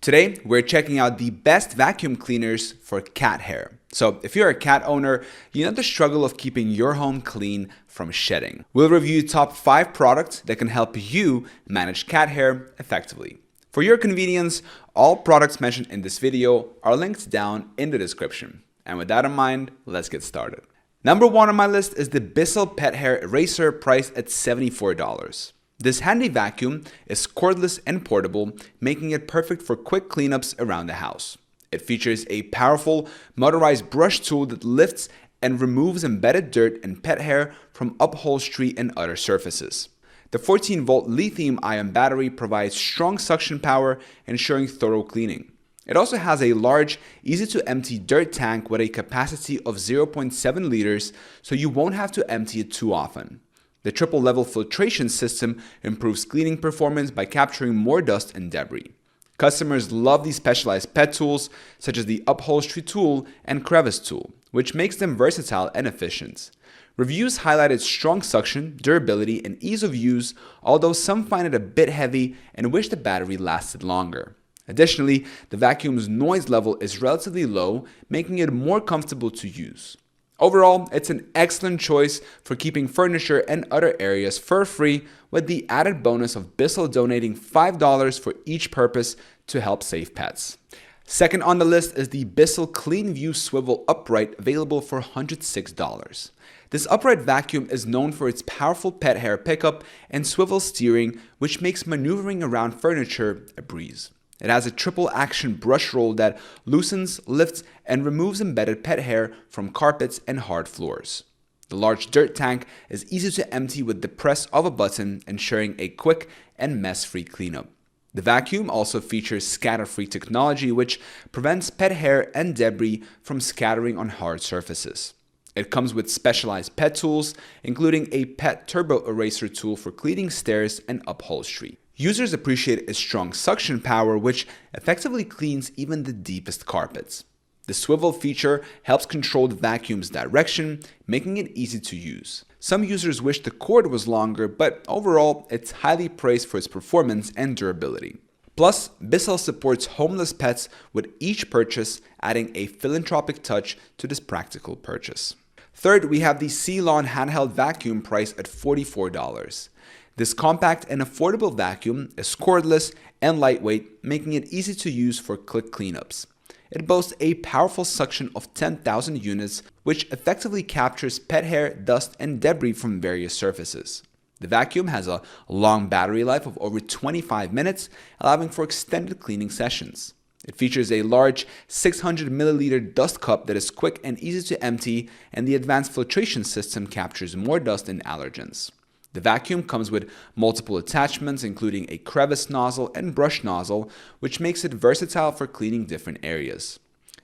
Today, we're checking out the best vacuum cleaners for cat hair. So if you're a cat owner, you know the struggle of keeping your home clean from shedding. We'll review top 5 products that can help you manage cat hair effectively. For your convenience, all products mentioned in this video are linked down in the description. And with that in mind, let's get started. Number 1 on my list is the Bissell Pet Hair Eraser, priced at $74. This handy vacuum is cordless and portable, making it perfect for quick cleanups around the house. It features a powerful motorized brush tool that lifts and removes embedded dirt and pet hair from upholstery and other surfaces. The 14-volt lithium-ion battery provides strong suction power, ensuring thorough cleaning. It also has a large, easy-to-empty dirt tank with a capacity of 0.7 liters, so you won't have to empty it too often. The triple-level filtration system improves cleaning performance by capturing more dust and debris. Customers love these specialized pet tools, such as the upholstery tool and crevice tool, which makes them versatile and efficient. Reviews highlight its strong suction, durability, and ease of use, although some find it a bit heavy and wish the battery lasted longer. Additionally, the vacuum's noise level is relatively low, making it more comfortable to use. Overall, it's an excellent choice for keeping furniture and other areas fur-free, with the added bonus of Bissell donating $5 for each purpose to help save pets. Second on the list is the Bissell CleanView Swivel Upright, available for $106. This upright vacuum is known for its powerful pet hair pickup and swivel steering, which makes maneuvering around furniture a breeze. It has a triple action brush roll that loosens, lifts, and removes embedded pet hair from carpets and hard floors. The large dirt tank is easy to empty with the press of a button, ensuring a quick and mess-free cleanup. The vacuum also features scatter-free technology, which prevents pet hair and debris from scattering on hard surfaces. It comes with specialized pet tools, including a pet turbo eraser tool for cleaning stairs and upholstery. Users appreciate its strong suction power, which effectively cleans even the deepest carpets. The swivel feature helps control the vacuum's direction, making it easy to use. Some users wish the cord was longer, but overall, it's highly praised for its performance and durability. Plus, Bissell supports homeless pets with each purchase, adding a philanthropic touch to this practical purchase. Third, we have the SEALON Handheld vacuum, priced at $44. This compact and affordable vacuum is cordless and lightweight, making it easy to use for quick cleanups. It boasts a powerful suction of 10,000 units, which effectively captures pet hair, dust, and debris from various surfaces. The vacuum has a long battery life of over 25 minutes, allowing for extended cleaning sessions. It features a large 600 milliliter dust cup that is quick and easy to empty, and the advanced filtration system captures more dust and allergens. The vacuum comes with multiple attachments, including a crevice nozzle and brush nozzle, which makes it versatile for cleaning different areas.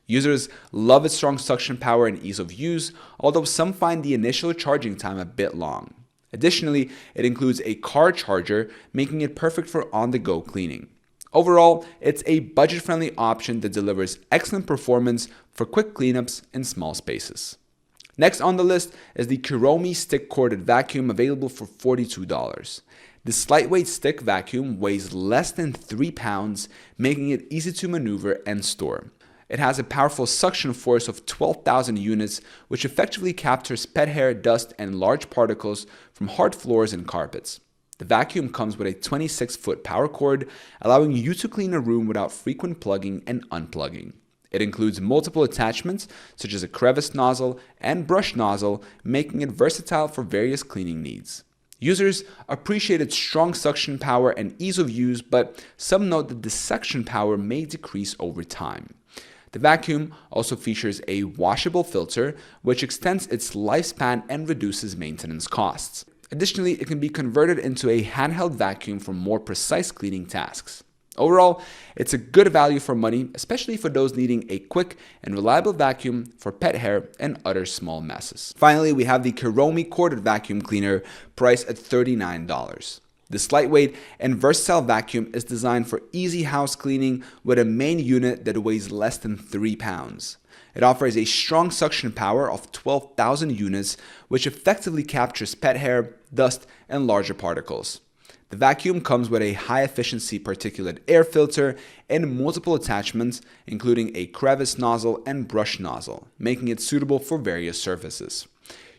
Users love its strong suction power and ease of use, although some find the initial charging time a bit long. Additionally, it includes a car charger, making it perfect for on-the-go cleaning. Overall, it's a budget-friendly option that delivers excellent performance for quick cleanups in small spaces. Next on the list is the CHEROKEE stick-corded vacuum, available for $42. This lightweight stick vacuum weighs less than 3 pounds, making it easy to maneuver and store. It has a powerful suction force of 12,000 units, which effectively captures pet hair, dust, and large particles from hard floors and carpets. The vacuum comes with a 26-foot power cord, allowing you to clean a room without frequent plugging and unplugging. It includes multiple attachments, such as a crevice nozzle and brush nozzle, making it versatile for various cleaning needs. Users appreciate its strong suction power and ease of use, but some note that the suction power may decrease over time. The vacuum also features a washable filter, which extends its lifespan and reduces maintenance costs. Additionally, it can be converted into a handheld vacuum for more precise cleaning tasks. Overall, it's a good value for money, especially for those needing a quick and reliable vacuum for pet hair and other small messes. Finally, we have the CHEROKEE corded vacuum cleaner, priced at $39. This lightweight and versatile vacuum is designed for easy house cleaning with a main unit that weighs less than 3 pounds. It offers a strong suction power of 12,000 units, which effectively captures pet hair, dust, and larger particles. The vacuum comes with a high-efficiency particulate air filter and multiple attachments, including a crevice nozzle and brush nozzle, making it suitable for various surfaces.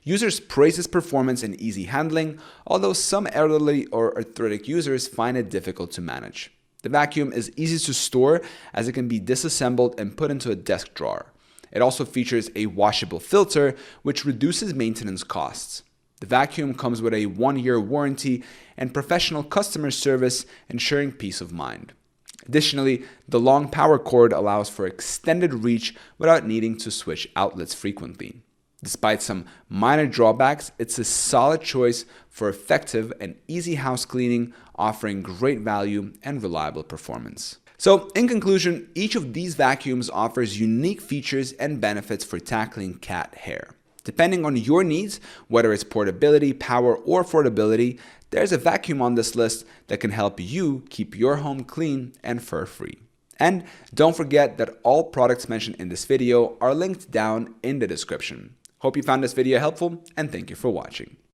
Users praise its performance and easy handling, although some elderly or arthritic users find it difficult to manage. The vacuum is easy to store as it can be disassembled and put into a desk drawer. It also features a washable filter, which reduces maintenance costs. The vacuum comes with a 1-year warranty and professional customer service, ensuring peace of mind. Additionally, the long power cord allows for extended reach without needing to switch outlets frequently. Despite some minor drawbacks, it's a solid choice for effective and easy house cleaning, offering great value and reliable performance. So, in conclusion, each of these vacuums offers unique features and benefits for tackling cat hair. Depending on your needs, whether it's portability, power, or affordability, there's a vacuum on this list that can help you keep your home clean and fur-free. And don't forget that all products mentioned in this video are linked down in the description. Hope you found this video helpful, and thank you for watching.